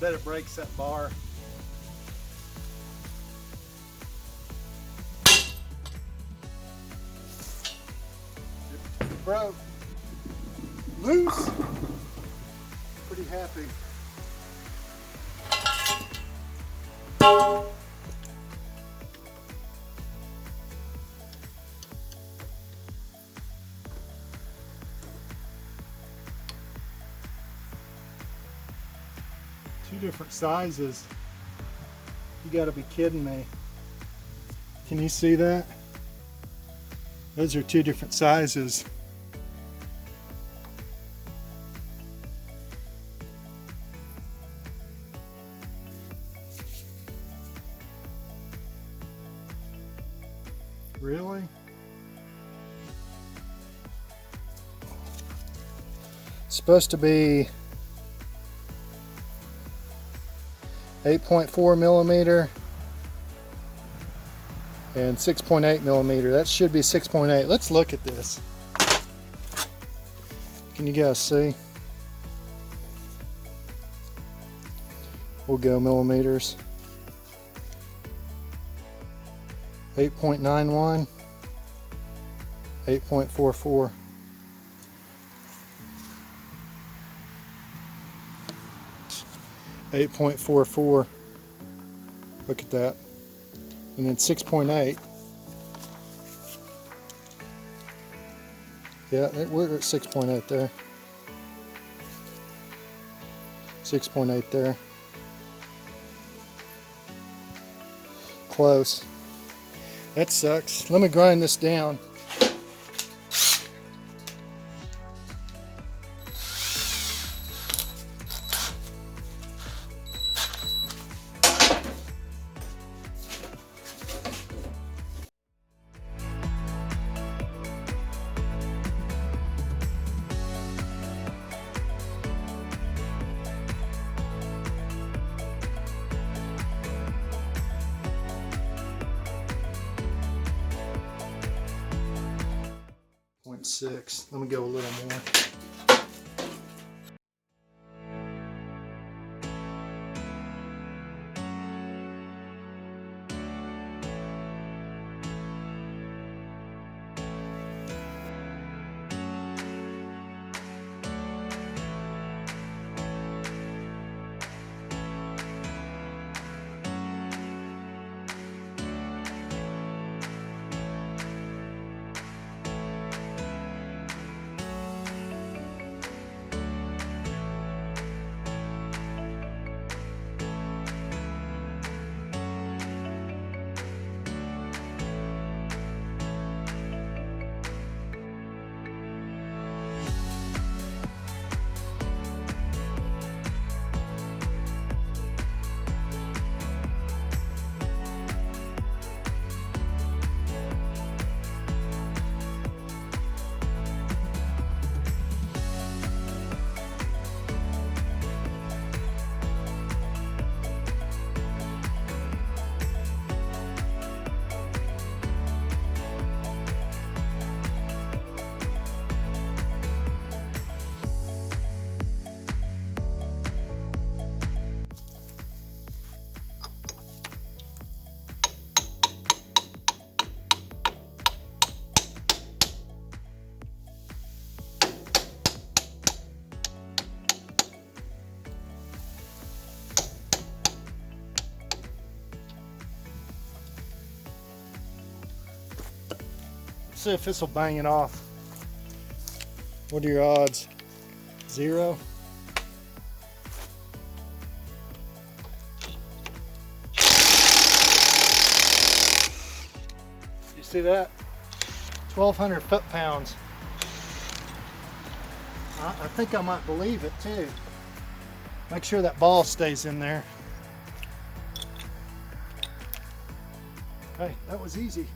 bet it breaks that bar. It broke. Loose. Pretty happy. Two different sizes. You gotta be kidding me. Can you see that? Those are two different sizes. Really? It's supposed to be 8.4 millimeter and 6.8 millimeter. That should be 6.8. Let's look at this. Can you guys see? We'll go millimeters. 8.91, 8.44. .44. Look at that. And then 6.8. Yeah, we're at 6.8 there. 6.8 there. Close. That sucks. Let me grind this down. .6. Let me go a little more. See if this will bang it off. What are your odds? 0? You see that? 1,200 foot-pounds. I think I might believe it too. Make sure that ball stays in there. Okay, that was easy.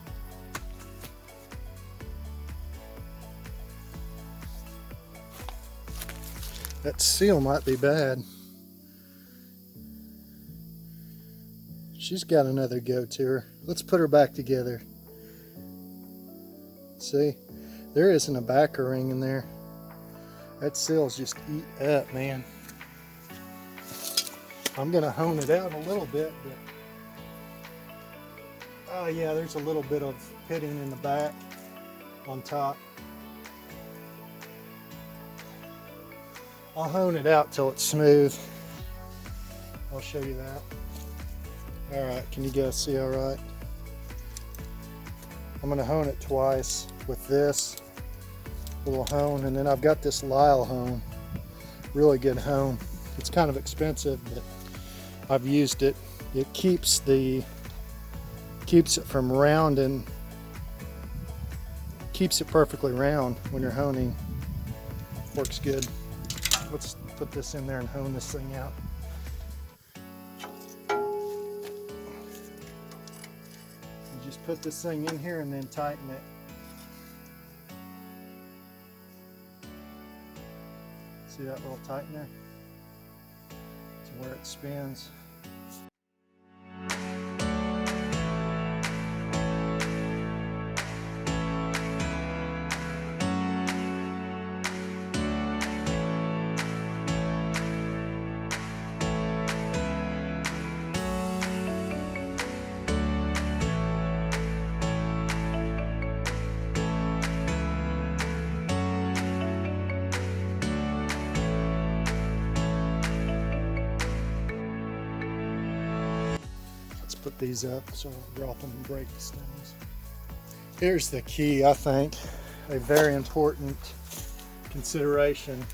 That seal might be bad. She's got another go to her. Let's put her back together. See, there isn't a backer ring in there. That seal's just eat up, man. I'm gonna hone it out a little bit, but oh yeah, there's a little bit of pitting in the back on top. I'll hone it out till it's smooth. I'll show you that. All right, can you guys see all right? I'm gonna hone it twice with this little hone, and then I've got this Lyle hone, really good hone. It's kind of expensive, but I've used it. It keeps it from rounding, keeps it perfectly round when you're honing. Works good. Let's put this in there and hone this thing out. You just put this thing in here and then tighten it. See that little tightener? To where it spins. Put these up so I'll drop them and break the stones. Here's the key, I think, a very important consideration.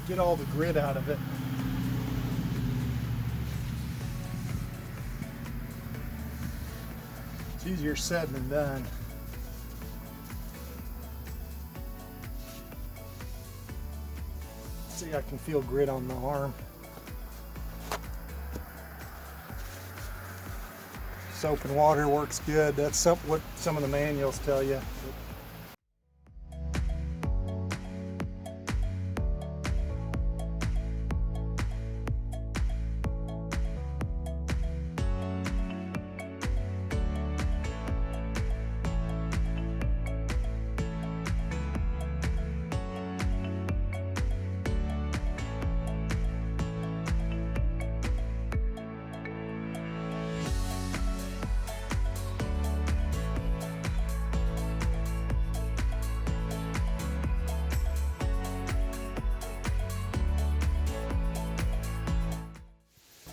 Get all the grit out of it. It's easier said than done. See, I can feel grit on the arm. Soap and water works good. That's what some of the manuals tell you.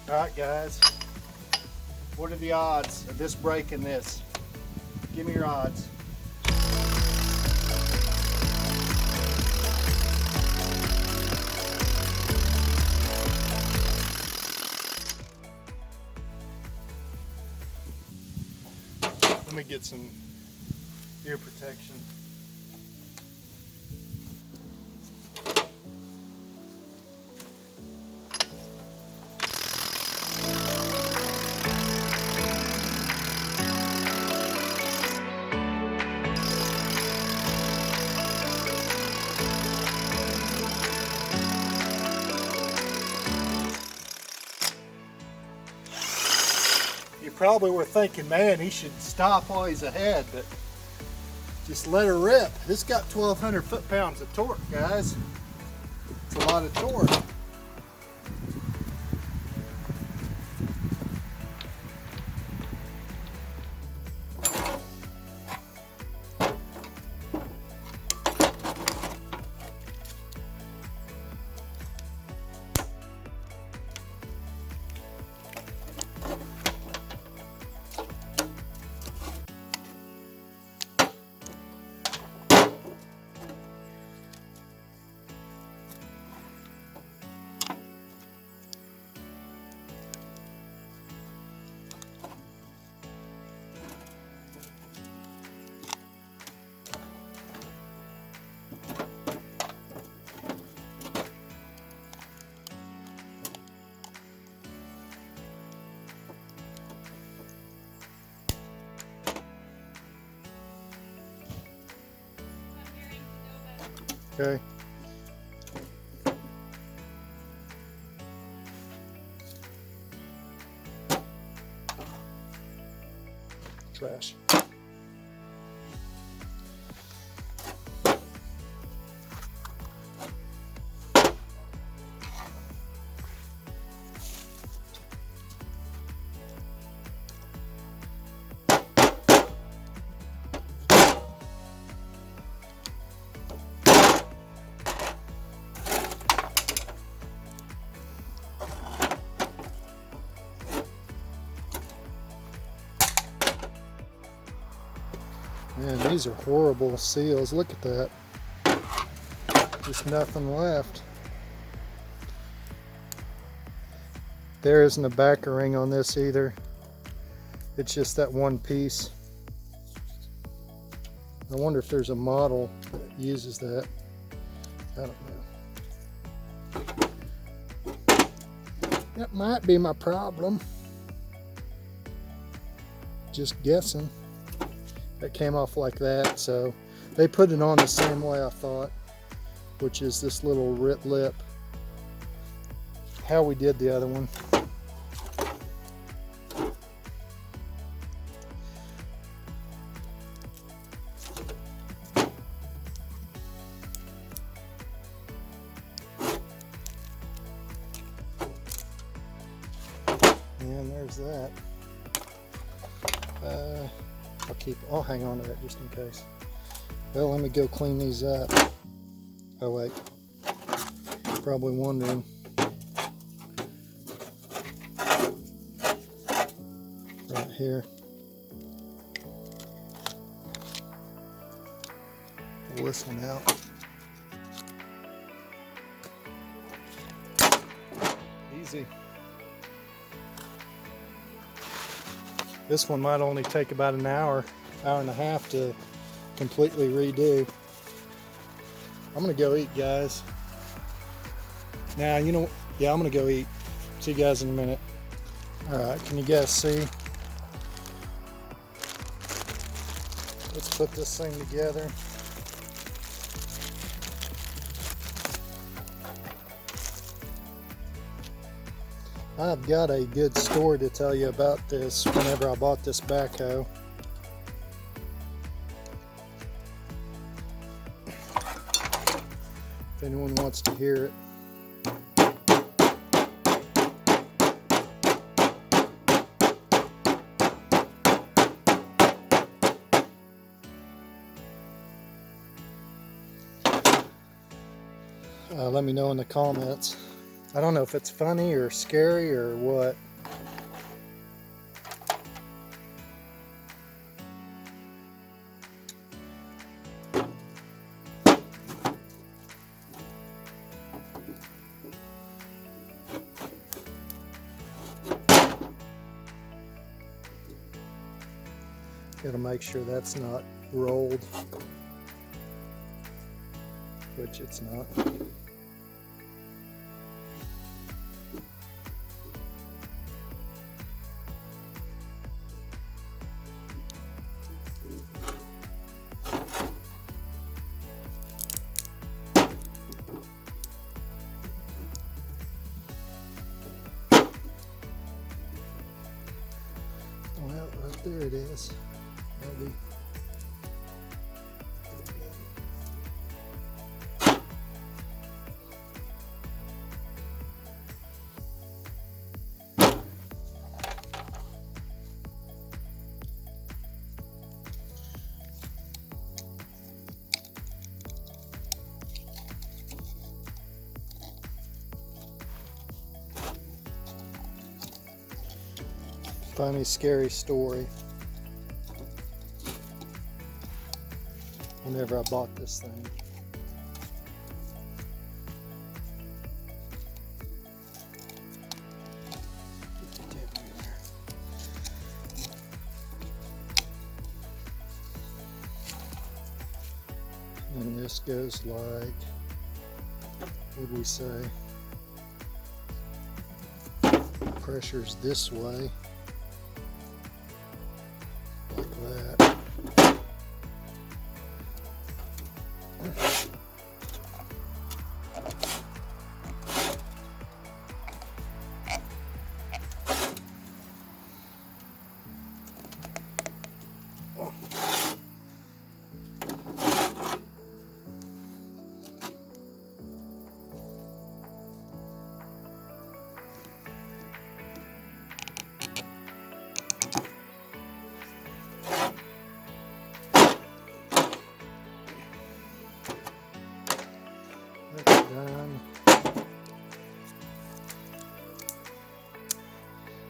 All right, guys, what are the odds of this breaking this? Give me your odds. Let me get some ear protection. You probably were thinking, man, he should stop while he's ahead, but just let her rip. This got 1,200 foot-pounds of torque, guys. It's a lot of torque. Okay. Trash. Man, these are horrible seals. Look at that. Just nothing left. There isn't a backer ring on this either. It's just that one piece. I wonder if there's a model that uses that. I don't know. That might be my problem. Just guessing. It came off like that, so they put it on the same way I thought, which is this little lip. How we did the other one. And there's that. I'll hang on to that just in case. Well, let me go clean these up. Oh wait, probably wondering. Right here. Pull this one out. Easy. This one might only take about an hour and a half to completely redo. I'm gonna go eat, guys. Now, you know, yeah, I'm gonna go eat. See you guys in a minute. All right, can you guys see? Let's put this thing together. I've got a good story to tell you about this whenever I bought this backhoe. If anyone wants to hear it. Let me know in the comments. I don't know if it's funny or scary or what. Gotta make sure that's not rolled, which it's not. Well, right there it is. Maybe. Funny, scary story. Whenever I bought this thing. And this goes like, what do we say? Pressure's this way. Like that. That's done.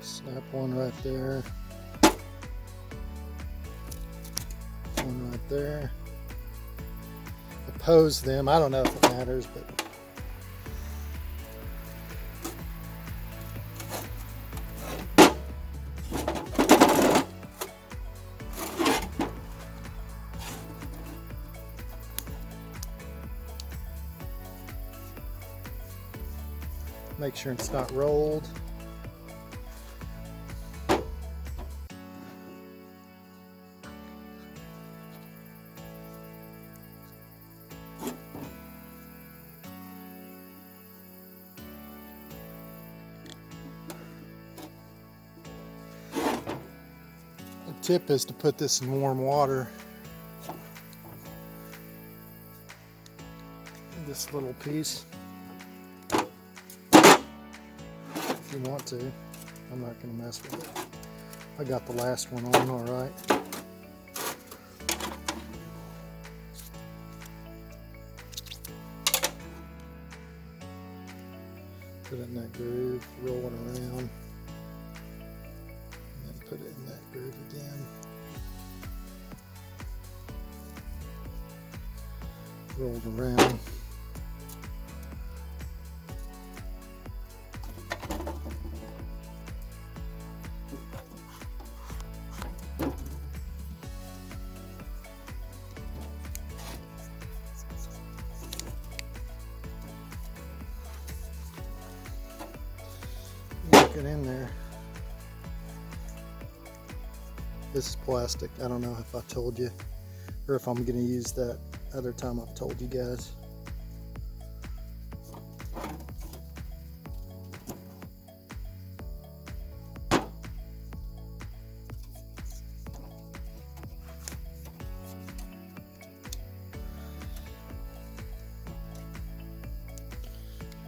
Snap one right there. one right there. Oppose them. I don't know if it matters, but make sure it's not rolled. The tip is to put this in warm water. This little piece, if you want to. I'm not going to mess with it. I got the last one on all right. Put it in that groove, roll it around, and then put it in that groove again. Roll it around. Get in there. This is plastic. I don't know if I told you or if I'm going to use that other time I've told you guys.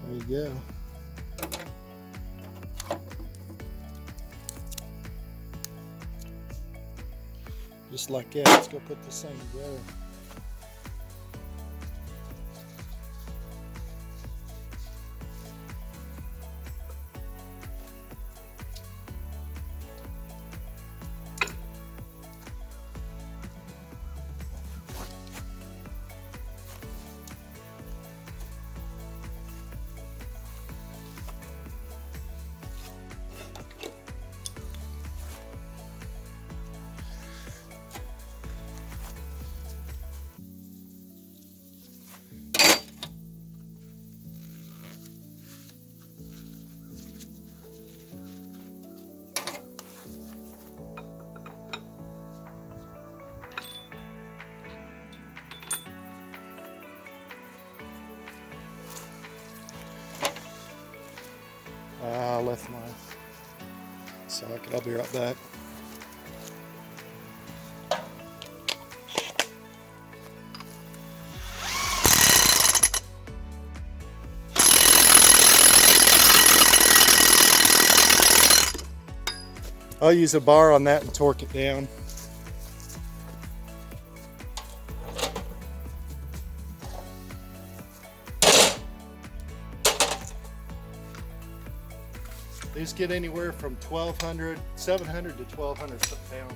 There you go. Just like that. Let's go put this thing together. I left my socket. I'll be right back. I'll use a bar on that and torque it down. These get anywhere from 700 to 1,200 foot-pounds.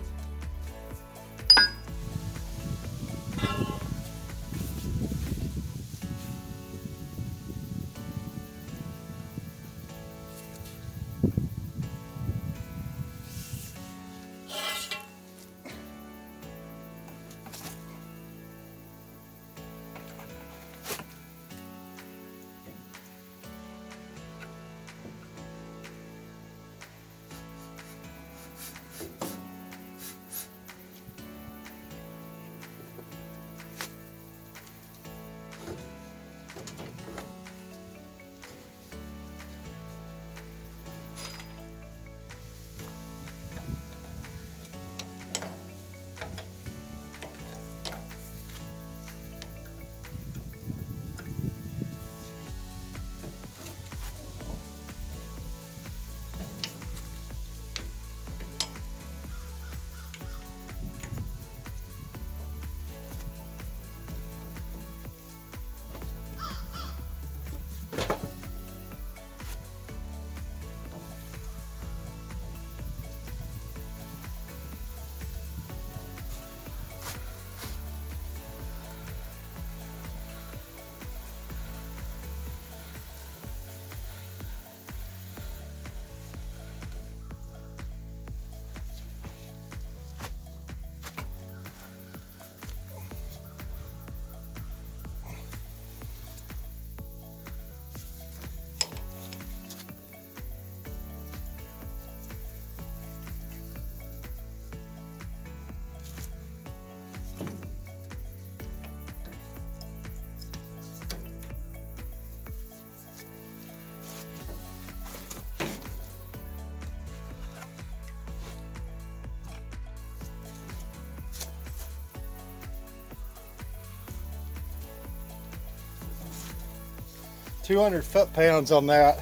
200 foot-pounds on that.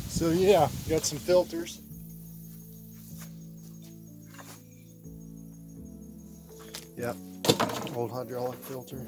So yeah, got some filters. Yep, old hydraulic filter.